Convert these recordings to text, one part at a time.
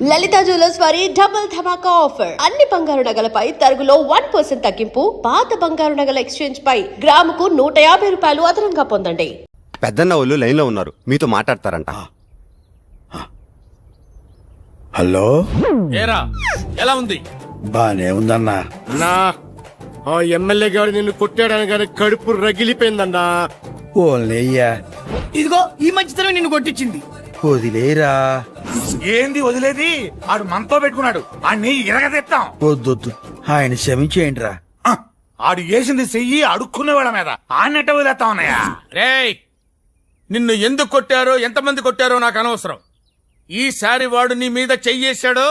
లలిత jewellers వారి double ధమాకా offer. అన్ని బంగారు నగలపై తరుగులో 1% తగ్గింపు. పాత బంగారు నగల ఎక్స్చేంజ్ పై గ్రాముకు 150 రూపాయలు అదనంగా పొందండి. పెద్దన్న వాళ్ళు లైన్ లో ఉన్నారు, మీతో మాట్లాడతారంట. హలో, ఏరా ఎలా ఉంది? బానే ఉందన్నా. అన్నా ఆ ఎమ్మెల్యే గారు నిన్ను కొట్టాడని కానీ కడుపు రగిలిపోయిందన్నా. ఓల్నయ్యా, ఇదిగో ఈ మధ్యతరం నిన్ను కొట్టించింది. వదిలేరా. ఏంది వదిలేది? ఆడు మనతో పెట్టుకున్నాడు, ఆడిని ఇరగదెత్తాం. వద్దొద్దు, ఆయన క్షమించేయండి రా. ఆడు వేసింది చెయ్యి అడుక్కునేవాళ్ళ మీద ఆడినట్ట వదిలేస్తా ఉన్నాయా? రేయ్, నిన్ను ఎందుకు కొట్టారో ఎంతమంది కొట్టారో నాకు అనవసరం. ఈసారి వాడు నీ మీద చెయ్యేశాడో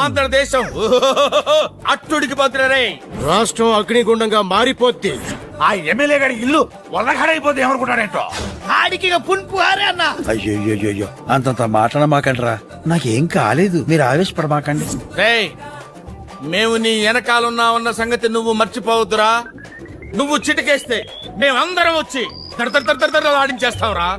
ఆంధ్రదేశం అట్టుడికి పోతురే. రాష్ట్రం అగ్నిగుండంగా మారిపోద్ది. ఆ ఎమ్మెల్యే గారి ఇల్లు వల్లగాడైపోతే ఏమనుకుంటాడేంటో. ఆడికి ఇక పుంపు హారే అన్న. అయ్యో, అంతంత మాట్లాడమాకండి రా. నాకేం కాలేదు, మీరు ఆవేశపడమాకండి. రేయ్, మేము నీ వెనకాలన్నా సంగతి నువ్వు మర్చిపోవద్దురా. నువ్వు చిటికేస్తే మేమందరం వచ్చి ఆడించేస్తావురా.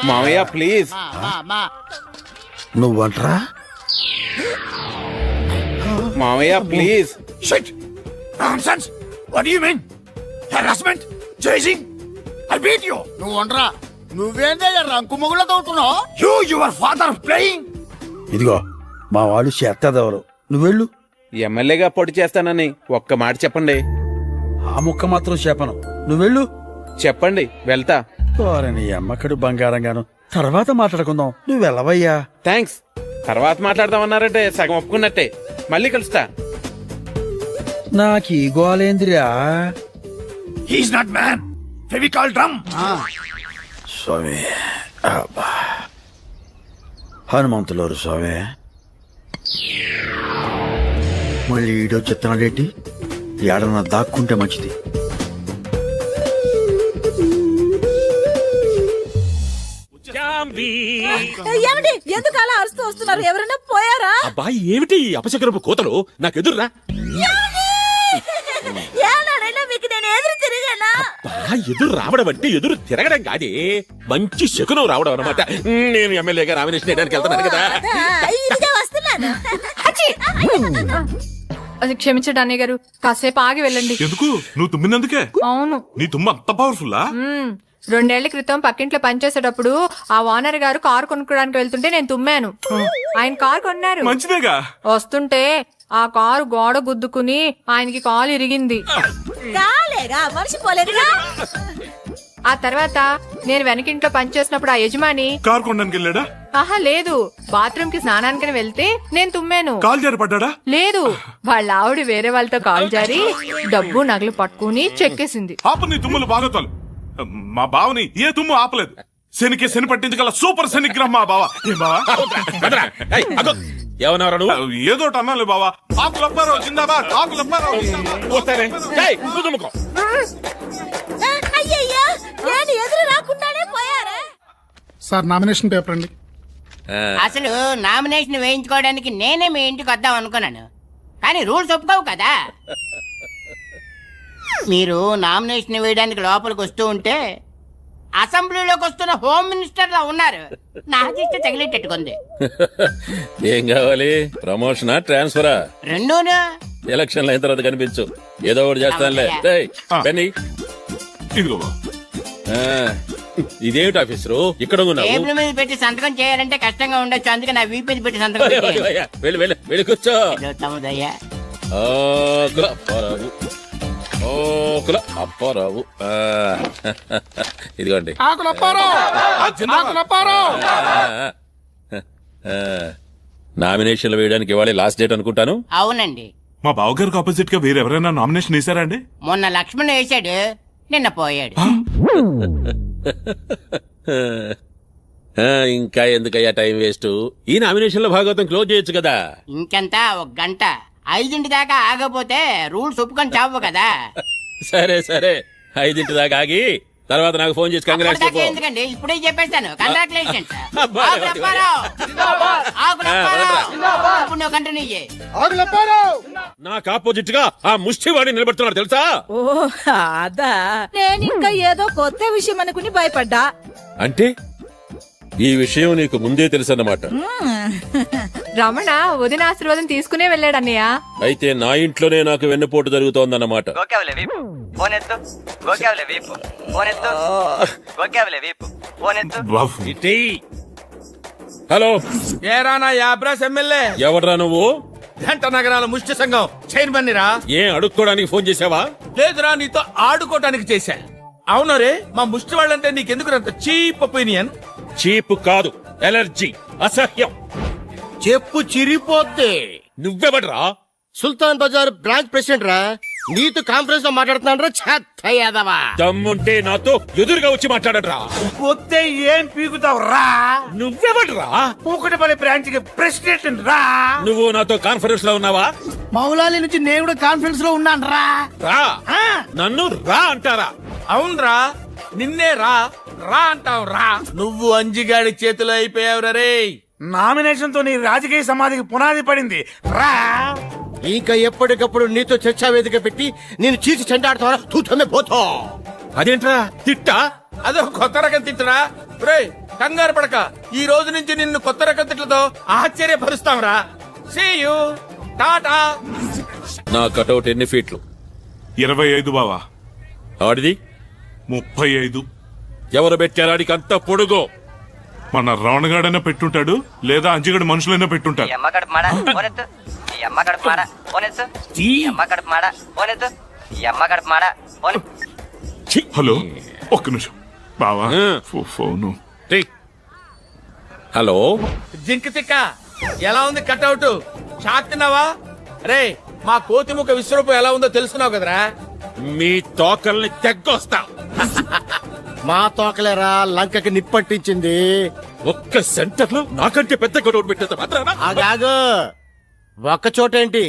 మామయ్య ప్లీజ్. నువ్వంటరా మామయ్య please. Shit! Nonsense! What do you mean? Harassment? Chasing? I beat you! నువ్వు వండరా. నువ్వేందే రంకు మొగుళ్ళ తోడుతున్నావు? Your father playing? ఇదిగో, మా వాళ్ళు చేస్తాదెవరు, నువ్వెళ్ళు. ఎమ్మెల్యేగా పోటీ చేస్తానని ఒక్క మాట చెప్పండి. ఆ ముక్క మాత్రం చెప్పను, నువ్వెళ్ళు. చెప్పండి, వెళ్తా. నీ అమ్మకడు బంగారంగాను, తర్వాత మాట్లాడుకుందాం. నువ్వు వెళ్ళవయ్యా. థ్యాంక్స్. తర్వాత మాట్లాడదామన్నారంటే సగం ఒప్పుకున్నట్టే. మళ్ళీ కలుస్తా. నాకు ఈ గోలేందిరా. He's not man. Fevicol drum. స్వామి, అబ్బా. హనుమంతులోరు స్వామి. మళ్ళీ ఈడో చెత్తనాడేటి, ఏడన్నా దాక్కుంటే మంచిది. ఏమిటి ఎందుకు అలా అరుస్తూ వస్తున్నారు? ఎవరైనా పోయారా? అబ్బాయి ఏమిటి అపశకరపు కోతలు? నాకెదుర్రా. ఏనాడైనా మీకు నేను ఎదురు తిరిగానా? ఎదురు రావడం అంటే ఎదురు తిరగడం కాదే, మంచి శకునం రావడం అనమాట. నేను ఎమ్మెల్యేగా నామినేషన్ వేయడానికి వెళ్తున్నాను కదా. ఇదిగా వస్తున్నాను. అది క్షమించండి అన్నయ్య గారు, కాసేపు ఆగి వెళ్ళండి. ఎందుకు? నువ్వు తుమ్మినందుకే? అవును. నీ తుమ్మ అంత పవర్ఫుల్లా? 2 ఏళ్ల క్రితం పక్కింట్లో పనిచేసేటప్పుడు ఆ ఓనర్ గారు కారు కొనుక్కోడానికి వెళ్తుంటే నేను తుమ్మాను. ఆయన కారు కొన్నారు. మంచిదేగా. వస్తుంటే ఆ కారు గోడ గుద్దుకుని ఆయనకి కాలు ఇరిగింది. కాలేగా మర్చిపోలేదుగా. ఆ తర్వాత నేను వెనకింట్లో పనిచేసినప్పుడు ఆ యజమాని కారు కొనడానికి వెళ్ళాడా? ఆహా లేదు, బాత్రూమ్ కి స్నానానికి వెళ్తే నేను తుమ్మాను. కాలు జారి పడ్డా? లేదు, వాళ్ళ ఆవిడ వేరే వాళ్ళతో కాలు జారి డబ్బు నగలు పట్టుకుని చెక్కేసింది. ఆపు నీ తుమ్ములు బాగోతాలు. మా బావని ఏ తుమ్ము ఆపలేదు. శనికి శని పట్టించగల సూపర్ శనిగ్రహం మా బావ. ఏ బావా? ఏదో అన్నాలి బావా. ఆకులప్పారావు జిందాబాద్, ఆకులప్పారావు జిందాబాద్. అయ్యయ్యా, నేను ఎదురు రాకుండానే పోయారా? సార్, నామినేషన్ పేపర్ అండి. అసలు నామినేషన్ వేయించుకోవడానికి నేనే మీ ఇంటికి వద్దాం అనుకున్నాను, కానీ రూల్స్ ఒప్పుకోవు కదా. మీరు నామినేషన్ వేయడానికి లోపలికి వస్తూ ఉంటే అసెంబ్లీలోకి వస్తున్న హోమ్ మినిస్టర్ లా ఉన్నారు. నా దిష్టి తగిలేటట్టుకుంది. ఏం కావాలి? ప్రమోషనా, ట్రాన్స్ఫరా? రెండూనా? ఎలక్షన్ అయిన తర్వాత కనిపించు, ఏదో ఒకటి చేస్తానులే. ఇదేమిటి ఆఫీసరు ఇక్కడ టేబుల్ మీద పెట్టి సంతకం చేయాలంటే కష్టంగా ఉండొచ్చు, అందుకే నా వీపీ పెట్టి సంతకం వెళ్ళి కూర్చో. అప్పారావు, ఇదిగోండి. నామినేషన్లు వేయడానికి ఇవాళ లాస్ట్ డేట్ అనుకుంటాను. అవునండి. మా బావగారికి ఆపోజిట్ గా వేరెవరైనా నామినేషన్ వేసారా అండి? మొన్న లక్ష్మణ్ వేసాడు, నిన్న పోయాడు. ఇంకా ఎందుకయ్యా టైం వేస్ట్? ఈ నామినేషన్ లో భాగవతం క్లోజ్ చేయొచ్చు కదా. ఇంకెంత, 1 గంట. 5 దాకా ఆగపోతే రూల్స్ ఒప్పుకొని చావు కదా. సరే 5 దాకా ఆగి తర్వాత నాకు ఫోన్ చేసి కంగ్రాట్స్ అప్పటిదాకా చెప్పు. ఎందుకండి ఇప్పుడే చెప్పేస్తాను కంగ్రాచులేషన్స్ అబ్బా, ఇప్పుడు నువ్వు కంటిన్యూ చేయి. నాకు ఆపోజిట్ గా ఆ ముష్టివాడి నిలబడుతున్నాడు తెలుసా? ఓ అదా నేను ఇంకా ఏదో కొత్త విషయం అనుకుని భయపడ్డా. అంటే ఈ విషయం నీకు ముందే తెలుసు అన్నమాట. రమణ వదిన ఆశీర్వాదం తీసుకునే వెళ్ళాడు అన్నయ్య. అయితే నా ఇంట్లోనే నాకు వెన్నుపోటు జరుగుతోందన్నమాట. ఇటీ. హలో, ఏరా నా యాబ్రాస్ ఎమ్మెల్యే, ఎవడ్రా నువ్వు? జంట నగరాల ముష్టి సంఘం చైర్మన్ రా. ఏం అడుక్కోడానికి ఫోన్ చేసావా? లేదురా, నీతో ఆడుకోవటానికి చేశా. అవును రే, మా ముష్టి వాళ్ళంటే నీకెందుకు అంత చీప్ ఒపీనియన్? చీప్ కాదు, ఎలర్జీ, అసహ్యం. చెప్పు చిరిపోద్ది. నువ్వెవడ్రా? సుల్తాన్ బజార్ బ్రాంచ్ ప్రెసిడెంట్ రా. నీతో కాన్ఫరెన్స్ లో మాట్లాడుతున్నాడు రా. చెత్త యాదవా. దమ్ముంటే నాతో ఎదురుగా వచ్చి మాట్లాడరా. పోతే ఏం పీకుతావు రా? నువ్వెవడ్రా? పూకటపల్లి బ్రాంచ్ కి ప్రెసిడెంట్ రా. నువ్వు నాతో కాన్ఫరెన్స్ లో ఉన్నావా? మౌలాలి నుంచి నేను కూడా కాన్ఫరెన్స్ లో ఉన్నాను రా. రా. నన్ను రా అంటారా? అవునరా, నిన్నే రా రా అంటావు రా. నువ్వు అంజిగాడి చేతిలో అయిపోయావురా రే. నామినేషన్ తో నీ రాజకీయ సమాధికి పునాది పడింది రా. ఇంకా ఎప్పటికప్పుడు నీతో చర్చా వేదిక పెట్టి నేను చీచి చెండాడుతావా? తూతమే పోతా. అదేంట్రా తిట్టా? అదో కొత్త రకం తిట్టురా రే. కంగారు పడక, ఈ రోజు నుంచి నిన్ను కొత్త రకం తిట్లతో ఆశ్చర్యపరుస్తాంరా. See you, tata. నా కటౌట్ ఎన్ని ఫీట్లు? 25 బావా. ఆడిది 35. ఎవరు పెట్టారాడికి అంత పొడుగు? మన రవణగాడైనా పెట్టుంటాడు, లేదా అంజిగడు మనుషులైనా పెట్టుంటాడు. హలో, ఒక్క నిమిషం బావా. ఫోను. హలో, జింక్ తిక్క, ఎలా ఉంది కట్అవుట్? షాక్ తిన్నావా రే? మా కోతిముఖ విశ్వరూపం ఎలా ఉందో తెలుసుకున్నావు కదరా. మీ తోకల్ని తెగ్గొస్తా. మా తోకలేరా లంకకి నిప్పట్టించింది. ఒక్క సెంటర్ లో నాకంటే పెద్ద కటౌట్ పెట్టేంత మాత్రానా? ఆగాగు. ఒక్క చోటేంటి,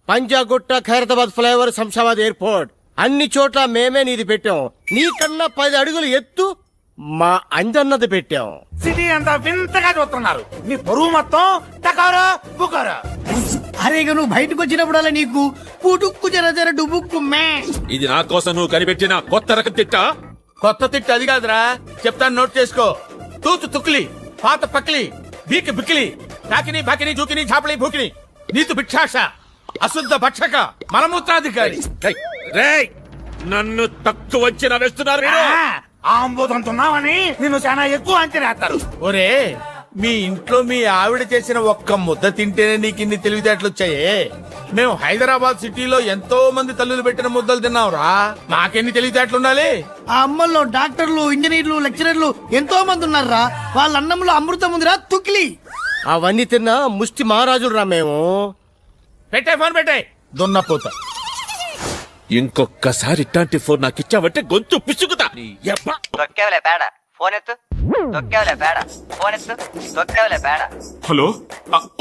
పంజాగుట్ట, ఖైరతాబాద్ ఫ్లైఓవర్, శంషాబాద్ ఎయిర్పోర్ట్, అన్ని చోట్ల మేమే నీది పెట్టాం. నీకన్నా 10 అడుగులు ఎత్తు మా అంజన్నది పెట్టాం. సిటీ అంతా వింతగా చూస్తున్నారు. నీ బరువు మొత్తం టకారా బుకారా. అరే ఇక నువ్వు బయటకు వచ్చినప్పుడల్లా నీకు పుటుక్కు జర జర డుబుక్కు మే. ఇది నా కోసం నువ్వు కనిపెట్టిన కొత్త రకం తిట్టా? కొత్త తిట్టు అది కాదురా, చెప్తాను నోట్ చేసుకో. తూతు తుక్లి, పాత పక్లి, బీకి బిక్కిలి, తాకిని బాకిని జూకిని ఝాపలి భూకిని, నీతు భిక్షాష, అశుద్ధ భక్షక, మలమూత్రాధికారి. రేయ్, నన్ను తక్కువ అంచనా వేస్తున్నారు మీరు. ఆంబోదంతున్నావని నిన్ను చాలా ఎక్కువ అంచనా వేస్తారు. ఒరే, మీ ఇంట్లో మీ ఆవిడ చేసిన ఒక్క ముద్ద తింటేనే నీకు ఇన్ని తెలివితేటలు వచ్చాయే. మేము హైదరాబాద్ సిటీలో ఎంతో మంది తల్లులు పెట్టిన ముద్దలు తిన్నాంరా. మాకెన్ని తెలివితేటలు ఉండాలి? ఆ అమ్మల్లో డాక్టర్లు, ఇంజనీర్లు, లెక్చరర్లు ఎంతో మంది ఉన్నారా. వాళ్ళ అన్నంలో అమృతం ఉందిరా తుక్లి. అవన్నీ తిన్నా ముష్టి మహారాజులు రా మేము. పెట్టే ఫోన్ పెట్టే దున్నపోత. ఇంకొక్కసారి ఇట్లాంటి ఫోన్ నాకు ఇచ్చావంటే గొంతు పిసుకుతా. హలో,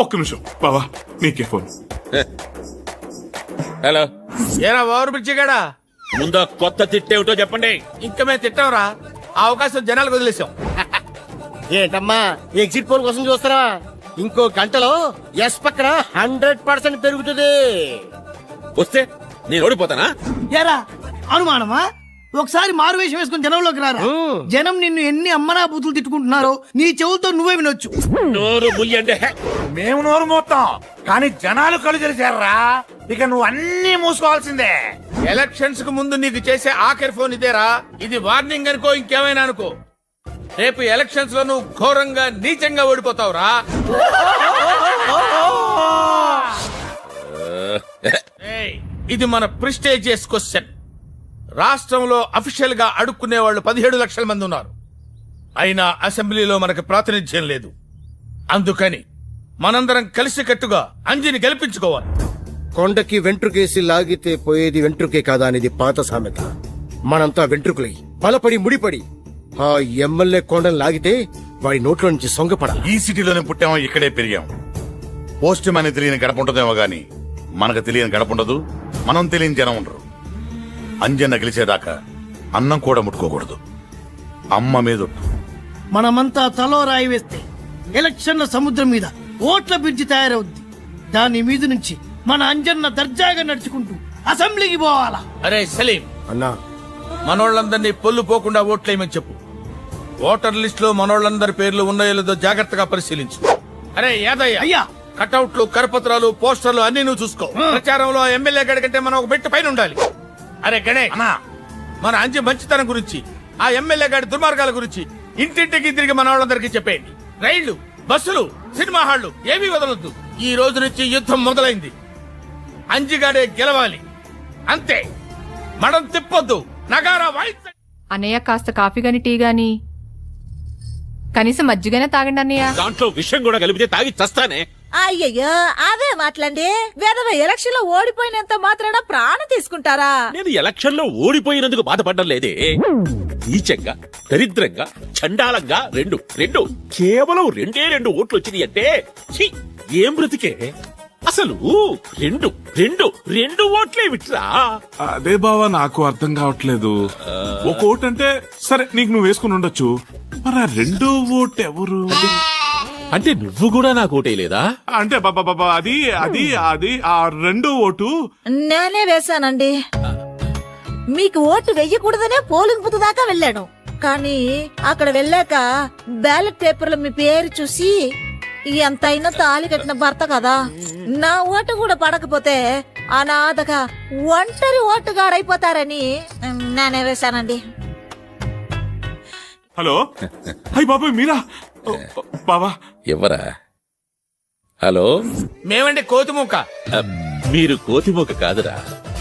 ఒక్క నిమిషం బావా, నీకే ఫోన్. హలో, ఏరా ఓవర్ బ్రిడ్జి గాడా, ముందా కొత్త తిట్టేమిటో చెప్పండి. ఇంకా మేము తిట్టాంరా. ఆ అవకాశం జనాలకు వదిలేసాం. ఏంటమ్మా ఎగ్జిట్ పోల్ కోసం చూస్తారా? ఇంకో గంటలో ఎస్ పక్కన 100% పెరుగుతుంది. వస్తే నేను ఓడిపోతానా? ఎరా అనుమానమా? ఒకసారి మారువేషం వేసుకుని జనంలోకి రారా. జనం నిన్ను ఎన్ని అమ్మనా బూతులు తిట్టుకుంటున్నారో నీ చెవులతో నువ్వే వినొచ్చు. నోరు ముయ్యండి. మేము నోరు మోస్తాం, కానీ జనాలు కళ్ళు తెలిసారా. ఇక నువ్వు అన్ని మూసుకోవాల్సిందే. ఎలక్షన్స్ కు ముందు నీకు చేసే ఆఖరి ఫోన్ ఇదేరా. ఇది వార్నింగ్ అనుకో, ఇంకేమైనా అనుకో. రేపు ఎలక్షన్స్ లో నువ్వు ఘోరంగా నీచంగా ఓడిపోతావురా. ఏయ్, ఇది మన ప్రిస్టేజియస్ క్వశ్చన్. రాష్ట్రంలో అఫీషియల్ గా అడుక్కునే వాళ్ళు 17 లక్షల మంది ఉన్నారు. అయినా అసెంబ్లీలో మనకు ప్రాతినిధ్యం లేదు. అందుకని మనందరం కలిసికట్టుగా అంజిని గెలిపించుకోవాలి. కొండకి వెంట్రుకేసి లాగితే పోయేది వెంట్రుకే కాదా అనేది పాత సామెత. మనంతా వెంట్రుకులై బలపడి ముడిపడి ఆ ఎమ్మెల్యే కొండను లాగితే వాడి నోట్లో నుంచి సొంగపడ. ఈ సిటీలోనే పుట్టామో, ఇక్కడే పెరిగాం. పోస్ట్ మ్యాన్ తెలియని గడప ఉంటుందేమో గాని మనకు తెలియని గడప ఉండదు, మనం తెలియని జనం ఉండరు. అంజన్న గెలిచేదాకా అన్నం కూడా ముట్టుకోకూడదు. అమ్మ మీద ఒట్టు. మనమంతా తలో రాయి వేస్తే ఎలక్షన్ల సముద్రం మీద ఓట్ల బ్రిడ్జి తయారవుద్ది. దాని మీద నుంచి మన అంజన్న దర్జాగా నడుచుకుంటూ అసెంబ్లీకి పోవాలా. అరే సలీం అన్నా, మనోళ్ళందరినీ పొల్లు పోకుండా ఓట్లేయమని చెప్పు. ఓటర్ లిస్ట్ లో మనోళ్ళందరి పేర్లు ఉన్నాయో లేదో జాగ్రత్తగా పరిశీలించు. అరే యాదయ్య, అయ్యా. కటౌట్లు, కరపత్రాలు, పోస్టర్లు అన్ని నువ్వు చూసుకో. ప్రచారంలో ఎమ్మెల్యే గడి కంటే మనం ఒక బెట్టు పైన ఉండాలి. అరే గణేష్, మన అంజి మంచితనం గురించి, ఆ ఎమ్మెల్యే గాడి దుర్మార్గాల గురించి ఇంటింటికి తిరిగి మన వాళ్ళందరికీ చెప్పేయండి. రైళ్లు, బస్సులు, సినిమా హాళ్లు ఏమీ వదలొద్దు. ఈ రోజు నుంచి యుద్ధం మొదలైంది. అంజిగాడే గెలవాలి, అంతే. మడం తిప్పొద్దు, నగారా వాయిద్ద. అన్నయ్య కాస్త కాఫీ గాని టీ గాని కనీసం మజ్జిగనే తాగండి అన్నయ్య. దాంట్లో విషయం కూడా కలిపితే తాగి చస్తానే. అయ్యయ్యో అవే మాట్లాడి వేదవ ఎలక్షన్ లో ఓడిపోయినంత మాత్రాన ప్రాణం తీసుకుంటారా? నేను ఎలక్షన్ లో ఓడిపోయినందుకు బాధపడ్డం లేదే. నీచంగా, దరిద్రంగా, చండాలంగా రెండు రెండు కేవలం రెండు ఓట్లు వచ్చినాయి అంటే ఛీ, ఏం బ్రతికే అసలు. రెండు రెండు రెండు ఓట్లే విట్రా. అదే బావా నాకు అర్థం కావట్లేదు. ఒక ఓటు అంటే సరే నీకు నువ్వు వేసుకుని ఉండొచ్చు, మరి ఆ రెండో ఓటు ఎవరు? అంటే నువ్వు కూడా నాకు ఓటేయలేదా? అంటే బాబా అది అది అది ఆ రెండో ఓటు నేనే వేశానండి. మీకు ఓటు వెయ్యకూడదనే పోలింగ్ బూత్ దాకా వెళ్ళాను. కానీ అక్కడ వెళ్ళాక బ్యాలెట్ పేపర్లో మీ పేరు చూసి ఎంతైనా తాళి కట్టిన భర్త కదా, నా ఓటు కూడా పడకపోతే అనాథగా ఒంటరి ఓటుగాడైపోతారని నేనే వేశానండి. హలో, అయ్యి బాబాయ్ మీరా? బాబా ఎవరా? హలో, మేమండి కోతిమూక. మీరు కోతిమోక కాదురా,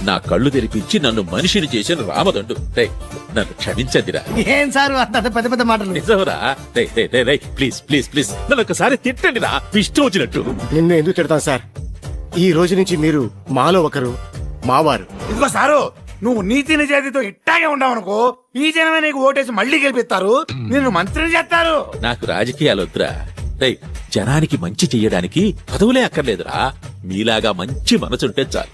నా కళ్ళు తెరిపించి నన్ను మనిషిని చేసిన రామదండు. రేయ్, నన్ను క్షమించండిరా. ఏం సారు అంత పెద్ద పెద్ద మాటలు? నిజంరా. ప్లీజ్ ప్లీజ్ ప్లీజ్ నన్ను ఒకసారి తిట్టండి రా, ఇష్టం వచ్చినట్టు. నిన్ను ఎందుకు తిడతాను సార్? ఈ రోజు నుంచి మీరు మాలో ఒకరు, మావారు. ఇదిగో సారు, నువ్వు నీతి నిజాయితీతో ఇట్టాగే ఉండవనుకో, ఈ జనమే నీకు ఓటేసి మళ్ళీ గెలిపిస్తారు, నిన్ను మంత్రిని చేస్తారు. నాకు రాజకీయాలు వద్దురా. రేయ్, జనానికి మంచి చెయ్యడానికి పదవులే అక్కర్లేదురా. మీలాగా మంచి మనసుంటే చాలు.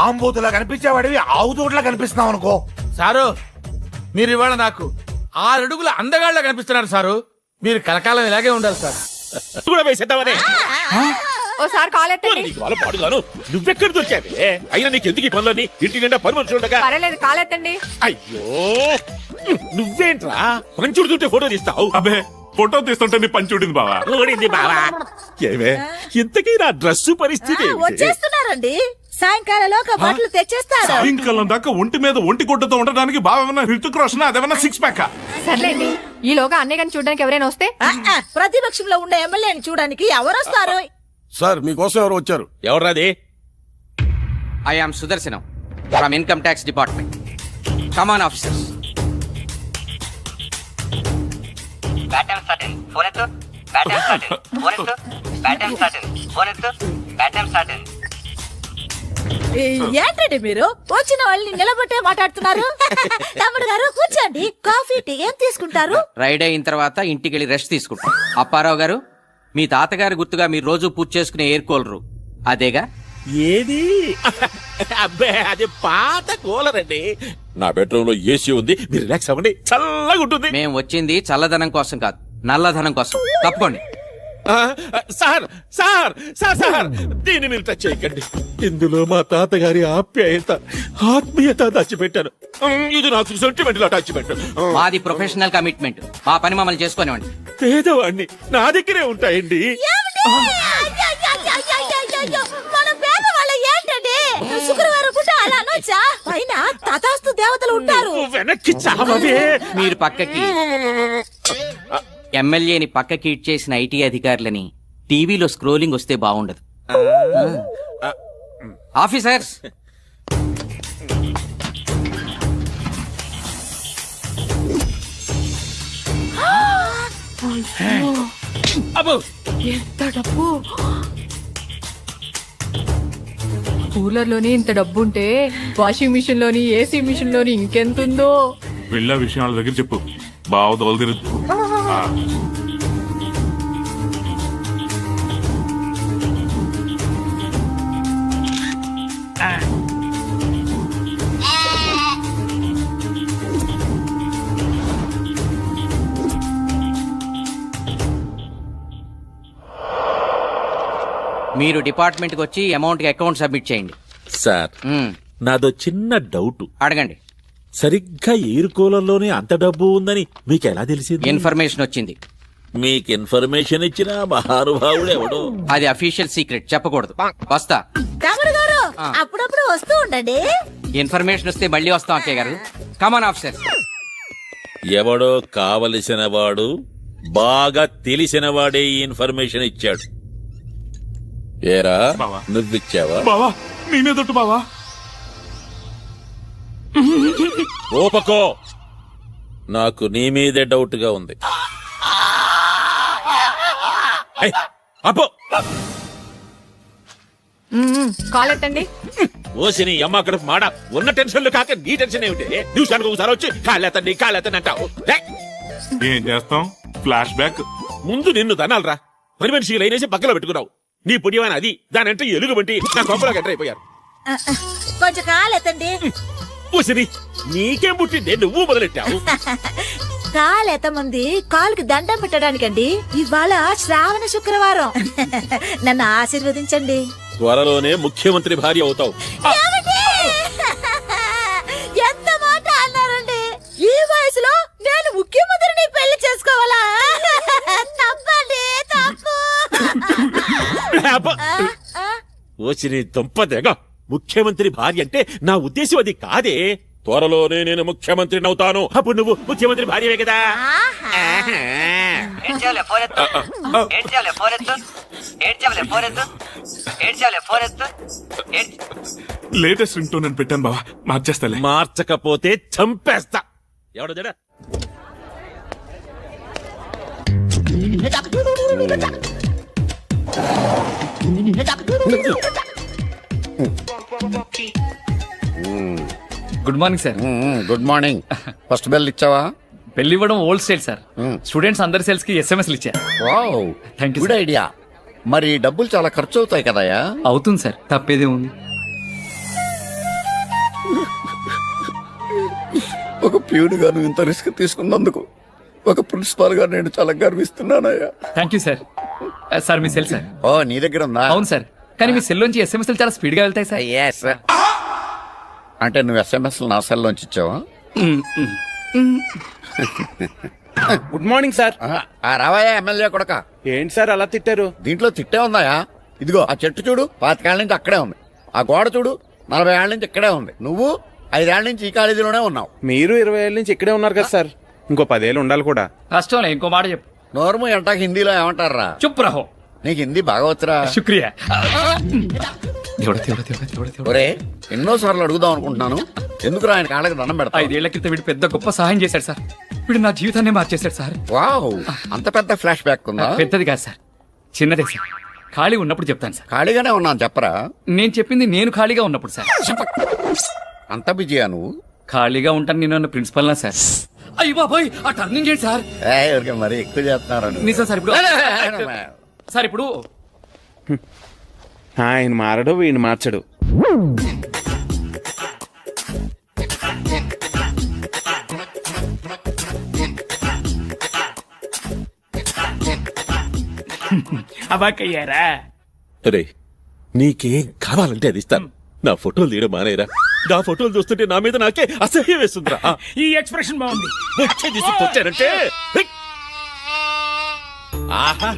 ఆంబూతులా కనిపించేవాడివి ఆవుతోట్లా కనిపిస్తున్నావు అనుకో. సారు, మీరు ఇవాళ నాకు 6 అడుగుల అందగాళ్ళ కనిపిస్తున్నారు సారు. మీరు కలకాలం ఇలాగే ఉండాలి సార్. కూడా వేసేద్దామనే. ఓసారి కాల్ ఎత్తండి. నీకు వాళ్ళ పాడుగాను నువ్వెక్కడ దొరికావే? అయినా నీకు ఎందుకు ఈ పనులని? ఇంటి నిండా పని ఉండగా. పర్వాలేదు, కాల్ ఎత్తండి. అయ్యో, నువ్వేంట్రా పంచుడుతుంటే ఫోటో తీస్తావు? అబే, ఫోటో తీస్తుంటే నీ పని చూడింది బావా. ఓడింది బావా. ఏమే, ఇంతకీ నా డ్రెస్సు పరిస్థితి ఏంటి? వచ్చేస్తున్నారండి. సాయంకాలంలోగా బట్టలు తెచ్చేస్తారు. సాయంకాలం దాకా ఒంటి మీద ఒంటి గుడ్డతో ఉండడానికి బావేమన్నా హృతిక్ రోషన్, అదేమన్నా సిక్స్ ప్యాక్? సర్లేండి, ఈలోగా అన్నయ్య గారిని చూడడానికి ఎవరైనా వస్తే. ప్రతిపక్షంలో ఉండే ఎమ్మెల్యేని చూడడానికి ఎవరొస్తారు? సార్ మీకోసం ఎవరు వచ్చారు? ఎవరాది? I am Sudarshanam from income tax department. Come on officers. ఏంటండి మీరు వచ్చిన వాళ్ళని నిలబట్టే మాట్లాడుతున్నారు? తమ్ముడు గారు కూర్చోండి, కాఫీ టీ ఏం తీసుకుంటారు? రైడ్ అయిన తర్వాత ఇంటికి వెళ్ళి రెస్ట్ తీసుకుంటాం. అప్పారావు గారు, మీ తాతగారి గుర్తుగా మీరు రోజు పూజ చేసుకునే ఎయిర్ కూలరు అదేగా? ఏది? అబ్బే, అది పాత కూలర్ అండి. నా బెడ్రూమ్ లో ఏసీ ఉంది, మీరు రిలాక్స్ అవ్వండి, చల్లగా ఉంటుంది. మేము వచ్చింది చల్లదనం కోసం కాదు, నల్లధనం కోసం. తప్పుకోండి. సార్ సార్ సార్ సార్, దీన్ని మీరు టచ్ చేయకండి. ఇందులో మా తాతగారి ఆప్యాయత, ఆత్మీయత దాచిపెట్టాను. ఇది నాకు సెంటిమెంట్ లా టచ్ పెట్టాను. మాది ప్రొఫెషనల్ కమిట్మెంట్, మా పని మమ్మల్ని చేసుకోనివ్వండి. పేదవాడిని, నా దగ్గరే ఉంటాయండి. మన పేదవాళ్ళ ఏంటండి? శుక్రవారం పూట అలా అనొచ్చా? పైన తథాస్తు దేవతలు ఉంటారు. వెనక్కి చావవే. మీరు పక్కకి. ఎమ్మెల్యేని పక్కకి ఇచ్చేసిన ఐటీ అధికారులని టీవీలో స్క్రోలింగ్ వస్తే బాగుండదు. ఆఫీసర్స్, ఎంత డబ్బు! కూలర్ లోని ఇంత డబ్బు ఉంటే వాషింగ్ మిషన్ లోని, ఏసీ మిషన్ లోని ఇంకెంతుందో. వెళ్ళ విషయం వాళ్ళ దగ్గర చెప్పు, బావ దోలు తిరుగు. మీరు డిపార్ట్మెంట్కి వచ్చి అమౌంట్కి అకౌంట్ సబ్మిట్ చేయండి. సార్ నాదో చిన్న డౌట్. అడగండి. సరిగ్గా ఏరుకోలంలోనే అంత డబ్బు ఉందని మీకు ఎలా తెలిసింది? ఇన్ఫర్మేషన్ వచ్చింది. మీకు ఇన్ఫర్మేషన్ ఇచ్చిన మహానుభావుడు ఎవడో. అది అఫీషియల్ సీక్రెట్, చెప్పకూడదు. వస్తా. తమ్ముడు గారు అప్పుడప్పుడు వస్తూ ఉండండి. ఇన్ఫర్మేషన్ వస్తే మళ్ళీ వస్తాం అక్కయ్య గారు. కమాన్ ఆఫీసర్. ఎవడో కావలసిన వాడు, బాగా తెలిసిన వాడే ఈ ఇన్ఫర్మేషన్ ఇచ్చాడు. ఏరా బావా. నువ్విచ్చావా? బావా నీ మీదొట్టు బావా. ఓపకో, నాకు నీ మీదే డౌట్ గా ఉంది. ఏయ్, అబ్బో కాల్ ఎత్తండి. ఓసిని అమ్మ అక్కడ మాడ ఉన్న టెన్షన్లు కాక నీ టెన్షన్ ఏమిటి? నిమిషానికి ఒకసారి వచ్చి కాళ్ళెత్తండి అంటావు. ఏం చేస్తాం, ఫ్లాష్ బ్యాక్. ముందు నిన్ను తనాలరా. పని మనిషి లైనేసి పక్కలో పెట్టుకున్నావు. నీ పుణ్యమైన అది దానంటే ఎలుగు బట్టి నా కొంపలో గంటైపోయారు. కొంచెం కాలెత్తండి. ఓసిని నీకేం పుట్టిందే నువ్వు మొదలెట్టావు. కాలెత్తమంది కాలుకి దండం పెట్టడానికండి. ఇవాళ శ్రావణ శుక్రవారం. నన్ను ఆశీర్వదించండి. త్వరలోనే ముఖ్యమంత్రి భార్య అవుతావు. ఏమండి? ఎంత మాట అన్నారండి? ఈ వయసులో నేను ముఖ్యమంత్రిని పెళ్లి చేసుకోవాలా? తప్పండి, తప్పు. ఓసిని దుంపదేగా, ముఖ్యమంత్రి భార్య అంటే నా ఉద్దేశం అది కాదే. త్వరలోనే నేను ముఖ్యమంత్రిని అవుతాను. అప్పుడు నువ్వు ముఖ్యమంత్రి భార్యవే కదా. లేటెస్ట్ రింగ్ టోన్ అని పెట్టాను బావా, మార్చేస్తాలే. మార్చకపోతే చంపేస్తా. ఎవడో జడ good morning sir. Good morning. First bell ఇచ్చావా? పెళ్లి ఇవ్వడం ఓల్డ్ స్టైల్ సార్. స్టూడెంట్స్ అందరి సేల్స్ కి ఎస్ఎంఎస్లు ఇచ్చా. Wow, thank you. Good idea. మరి డబ్బులు చాలా ఖర్చు అవుతాయి కదయా? అవుతుంది సార్, తప్పేదే ఉంది. ఒక ప్యూన్ గా నువ్వు ఇంత రిస్క్ తీసుకున్నందుకు ఒక ప్రిన్సిపాల్ గా నేను చాలా గర్విస్తున్నానయ్యా. Thank you sir. సార్ మీ సెల్ సార్. ఓ, నీ దగ్గర ఉందా? అవును సార్, కానీ మీ సెల్ నుంచి ఎస్ఎంఎస్లు చాలా స్పీడ్ గా వెళ్తాయి సార్. Yes. అంటే నువ్వు ఎస్ఎంఎస్ నా సెల్ లోంచి ఇచ్చావా? Good morning sir. రావాయా ఎమ్మెల్యే కొడక. ఏంటి సార్ అలా తిట్టారు? దీంట్లో తిట్టే ఉందాయా? ఇదిగో ఆ చెట్టు చూడు, 25 ఏళ్ల నుంచి అక్కడే ఉంది. ఆ గోడ చూడు, 40 ఏళ్ల నుంచి ఇక్కడే ఉంది. నువ్వు 5 ఏళ్ల నుంచి ఈ కాలేజీలోనే ఉన్నావు. మీరు 20 ఏళ్ళ నుంచి ఇక్కడే ఉన్నారు కదా సార్. ఇంకో 10 ఏళ్ళు ఉండాలి కూడా. కష్టంలే, ఇంకో మాట చెప్పు. నోర్ము ఎంటాక హిందీలో ఏమంటారా? చుప్ రహో. నీకు హిందీ బాగా వచ్చరా? శుక్రియా. ఒరే, ఎన్నోసార్లు అడుగుదాం అనుకుంటున్నాను, ఎందుకు ఆయన కాళ్ళకి దండం పెడతా? 5 ఏళ్ల క్రితం వీడు పెద్ద గొప్ప సహాయం చేశాడు సార్. వీడు నా జీవితాన్ని మార్చేశాడు సార్. వావ్, అంత పెద్ద ఫ్లాష్ బ్యాక్ ఉందా? పెద్దది కాదు సార్, చిన్నదే సార్. ఖాళీ ఉన్నప్పుడు చెప్తాను సార్. ఖాళీగానే ఉన్నాను చెప్పరా? నేను చెప్పింది నేను ఖాళీగా ఉన్నప్పుడు సార్. అంత బిజీయా నువ్వు? ఖాళీగా ఉంటాను నేను ప్రిన్సిపల్ నా సార్. అయ్యి బాబాయ్, ఆ టర్నింగ్ ఏంటి సార్? ఎవరికి మరి ఎక్కువ చేస్తున్నారు నిజం సార్. ఇప్పుడు సార్, ఇప్పుడు ఆయన మారడు, వీడిని మార్చడు. అబాకయ్యారా? రే, నీకేం కావాలంటే అది ఇస్తాను. నా ఫోటోలు తీయడం మానేరా. నా ఫోటోలు చూస్తుంటే నా మీద నాకే అసహ్యం వేస్తుందిరా. ఈ ఎక్స్ప్రెషన్ బాగుంది. వచ్చానంటే ఆహా,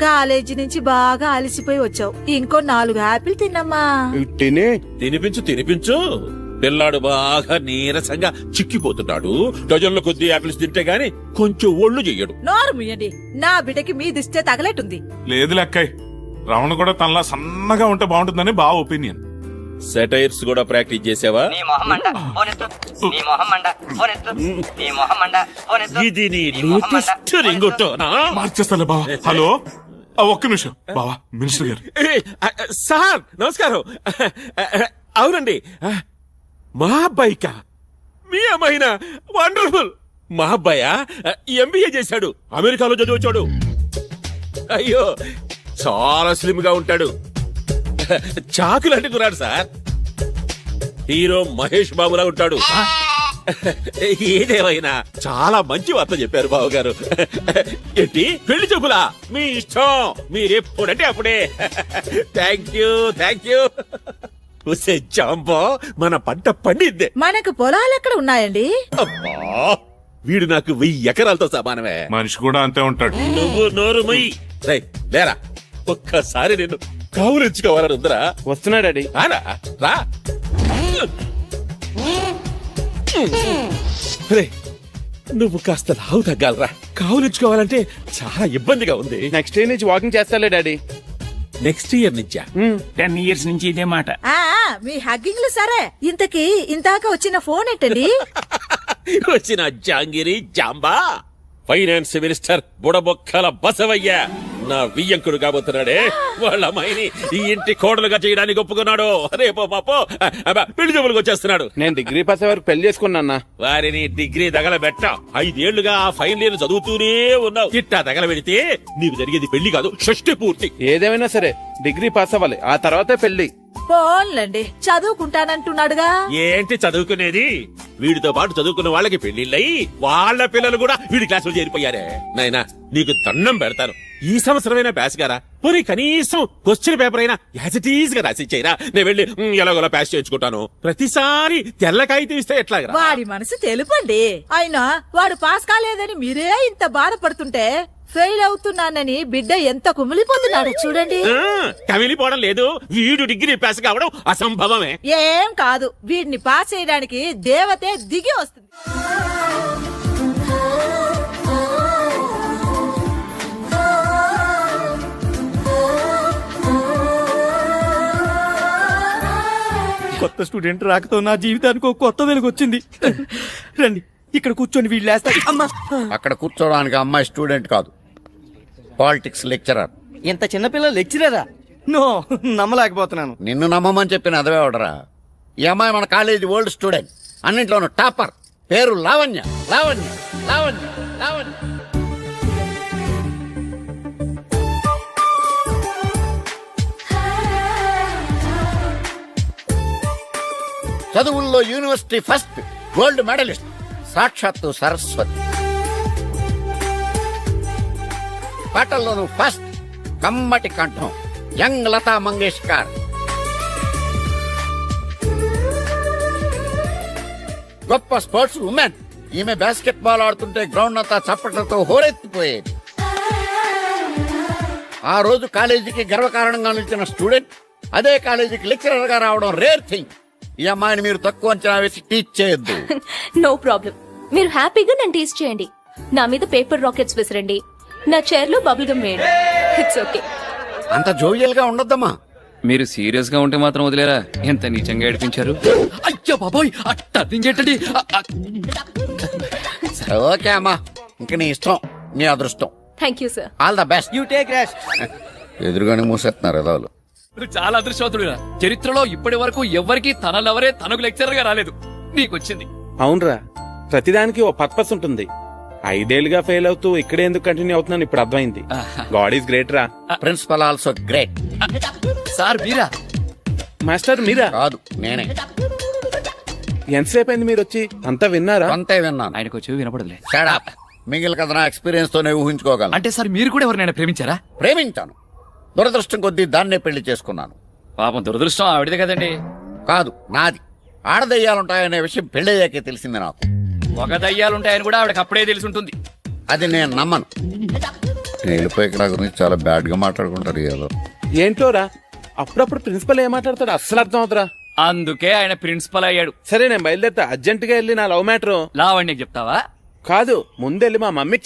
కాలేజీ నుంచి బాగా అలసిపోయి వచ్చావు. ఇంకో 4 యాపిల్ తిన్నమ్మా. తినిపించు. పిల్లాడు బాగా నీరసంగా చిక్కిపోతున్నాడు. డజన్ల కొద్ది యాపిల్స్ తింటే గాని కొంచెం ఒళ్ళు చెయ్యడు. నోరు ముయ్యండి, నా బిడ్డకి మీ దిష్టే తగలెట్టుంది. లేదు లెక్కయ్, రమణ కూడా తనలా సన్నగా ఉంటే బాగుంటుందని బావ ఒపీనియన్. సెటైర్స్ కూడా ప్రాక్టీస్ చేసావా? ఇది నీ లేటెస్ట్ రింగుటోనా? మార్చేస్తాలే బావా. హలో, ఒక్క నిమిషం బావా. మినిస్టర్ గారు. సార్ నమస్కారం. అవునండి, మా అబ్బాయికా? మీ అమ్మాయినా? వండర్ఫుల్. మా అబ్బాయా ఎంబీఏ చేశాడు, అమెరికాలో చదివచ్చాడు. అయ్యో, చాలా స్లిమ్ గా ఉంటాడు. చాకులాంటి కురాడు సార్. హీరో మహేష్ బాబులా ఉంటాడు. ఏదేమైనా చాలా మంచి వార్త చెప్పారు బావగారు. ఏంటి పెళ్లి చూపులా? మీ ఇష్టం, మీరెప్పుడంటే అప్పుడే. Thank you. ఉసే జాంబో, మన పంట పండిద్దే. మనకు పొలాలు ఎక్కడ ఉన్నాయండి? అబ్బా, వీడు నాకు 1000 ఎకరాలతో సమానమే. మనిషి కూడా అంతే ఉంటాడు. నువ్వు నోరు మొయ్యి. రేయ్, లేరా, ఒక్కసారి నేను కావులించుకోవాలని ఉందరా. వస్తున్నాడు డాడీ. రా. రే, నువ్వు కాస్త లావు తగ్గాలరా. కావులించుకోవాలంటే చాలా ఇబ్బందిగా ఉంది. నెక్స్ట్ డే నుంచి వాకింగ్ చేస్తాలే డాడీ. నెక్స్ట్ ఇయర్ నుంచా? 10 years నుంచి ఇదే మాట. మీ హగ్గింగ్లు సరే, ఇంతకీ ఇందాక వచ్చిన ఫోన్ ఏంటండి? వచ్చిన జాంగిరి జాంబా ఫైనాన్స్ మినిస్టర్ బుడబొక్కల బసవయ్య నా వియ్యంకుడు కాబోతున్నాడే. వాళ్ళ అమ్మాయిని ఈ ఇంటి కోడలుగా చేయడానికి ఒప్పుకున్నాడు. రేపో మాపో పెళ్లి చూపులకు వచ్చేస్తున్నాడు. నేను డిగ్రీ పాస్ వరకు పెళ్లి చేసుకున్నా. వారిని డిగ్రీ తగలబెట్ట. 5 ఏళ్లుగా ఆ ఫైనల్ ఇయర్ చదువుతూనే ఉన్నావు. ఇట్టా తగలబెడితే నీకు జరిగేది పెళ్లి కాదు, షష్టి పూర్తి. ఏదేమైనా సరే డిగ్రీ పాస్ అవ్వాలి, ఆ తర్వాతే పెళ్లి. ఫోన్లండి, చదువుకుంటానంటున్నాడుగా. ఏంటి చదువుకునేది? వీడితో పాటు చదువుకున్న వాళ్ళకి పెళ్లిళ్ళయి వాళ్ళ పిల్లలు కూడా వీడి క్లాసులు చేరిపోయారే. నాయనా, నీకు దండం పెడతాను, ఈ సంవత్సరమైనా పాస్ గారా. పోనీ కనీసం క్వశ్చన్ పేపర్ అయినా యాజ్ ఇట్ ఈజ్ గా రాసిచ్చేయరా. నేను వెళ్ళి ఎలాగోలా పాస్ చేయించుకుంటాను. ప్రతిసారి తెల్లకాయితే ఇస్తే ఎట్లాగరా? వాడి మనసు తెలుపండి. అయినా వాడు పాస్ కాలేదని మీరే ఇంత బాధపడుతుంటే, ఫెయిల్ అవుతున్నానని బిడ్డ ఎంత కుమిలిపోతున్నాడు చూడండి. కమిలిపోవడం లేదు, వీడు డిగ్రీ పాస్ కావడం అసంభవమే. ఏం కాదు, వీడిని పాస్ చేయడానికి దేవతే దిగి వస్తుంది. కొత్త స్టూడెంట్ రాకతో నా జీవితానికి ఒక కొత్త వెలుగు వచ్చింది. రండి, ఇక్కడ కూర్చొని వీళ్ళేస్తారు. అమ్మా, అక్కడ కూర్చోడానికి అమ్మాయి స్టూడెంట్ కాదు, పాలిటిక్స్ లెక్చరర్. ఇంత చిన్నపిల్ల లెక్చరరా? నో, నమ్మలేకపోతున్నాను. నిన్ను నమ్మమని చెప్పిన అదవే అవడరా. ఈ అమ్మాయి మన కాలేజీ ఓల్డ్ స్టూడెంట్, అన్నింట్లోనూ టాపర్. పేరు లావణ్య. లావణ్య లావణ్య లావణ్య చదువుల్లో యూనివర్సిటీ ఫస్ట్, గోల్డ్ మెడలిస్ట్, సాక్షాత్తు సరస్వతి. పాటల్లోనూ ఫస్ట్, కమ్మటి కంఠం, యంగ్ లతా మంగేష్కర్. గొప్ప స్పోర్ట్స్ ఉమెన్. ఈమె బాస్కెట్ బాల్ ఆడుతుంటే గ్రౌండ్ అంతా చప్పట్లతో హోరెత్తిపోయేది. ఆ రోజు కాలేజీకి గర్వకారణంగా నిలిచిన స్టూడెంట్ అదే కాలేజీకి లెక్చరర్ గా రావడం రేర్ థింగ్. ఈ అమ్మాయిని మీరు తక్కువ అంచనా వేసి టీచ్ చేయొద్దు. నో ప్రాబ్లం, మీరు హ్యాపీగా నన్ను టీస్ చేయండి. నా మీద పేపర్ రాకెట్స్ విసిరండి, నా చైర్ లో బబుల్ గమ్ వేయండి. It's okay. అంత జోవియల్ గా ఉండొద్దమ్మా. మీరు సీరియస్ గా ఉంటే మాత్రం వదిలేరా? ఎంత నీచంగా ఏడిపించారు. అయ్యో బాబోయ్, టర్నింగ్ ఏంటండి? సరే, ఓకే అమ్మా, ఇంక నీ ఇష్టం, నీ అదృష్టం. Thank you sir. All the best. You take rest. ఎదురుగానే మూసేస్తున్నారు ఎదవలు. చాలా అదృష్టవంతుడురా. చరిత్రలో ఇప్పటి వరకు ఎవరికి తనలెవరే తనకు లెక్చరర్ గా రాలేదు, నీకొచ్చింది. అవునరా, ప్రతిదానికి ఓ పర్పస్ ఉంటుంది. 5 ఏళ్లుగా ఫెయిల్ అవుతూ ఇక్కడే ఎందుకు కంటిన్యూ అవుతున్నాను ఇప్పుడు అర్థమైంది. గాడ్ ఈస్ గ్రేట్ రా. Principal also great. సార్ మీరా? మాస్టర్ మీరా? కాదు, నేనే. ఎంతసేపు అయింది మీరు వచ్చి? అంతా విన్నారా? అంతే విన్నాను. ఆయనకు వచ్చి వినపడలే. Shut up. మిగిలిన కథ నా ఎక్స్పీరియన్స్ తోనే ఊహించుకోగలను. అంటే సార్ మీరు కూడా ఎవరినైనా ప్రేమించారా? ప్రేమించాను, దురదృష్టం కొద్దీ దాన్నే పెళ్లి చేసుకున్నాను. పాపం దురదృష్టం ఆవిడదే కదండి. కాదు, నాది. ఆడదయ్యాలుంటాయనే విషయం పెళ్ళయ్యాకే తెలిసింది నాకు. ఒక దయ్యాలుంటాయని కూడా ఆవిడకి అప్పుడే తెలిసి ఉంటుంది. అది నేను నమ్మను. నేను వెళ్ళిపోయి ఇక్కడ గురించి చాలా బ్యాడ్ గా మాట్లాడుకుంటారు ఏదో. ఏంటోరా, అప్పుడప్పుడు ప్రిన్సిపల్ ఏం మాట్లాడతాడు అస్సలు అర్థం అవుతురా. అందుకే ఆయన ప్రిన్సిపల్ అయ్యాడు. సరే, నేను బయలుదేరుతా. అర్జెంట్ గా వెళ్ళి నా లవ్ మ్యాటర్ లావణ్యకి చెప్తావా? కాదు, ముందెళ్ళి మా మమ్మీకి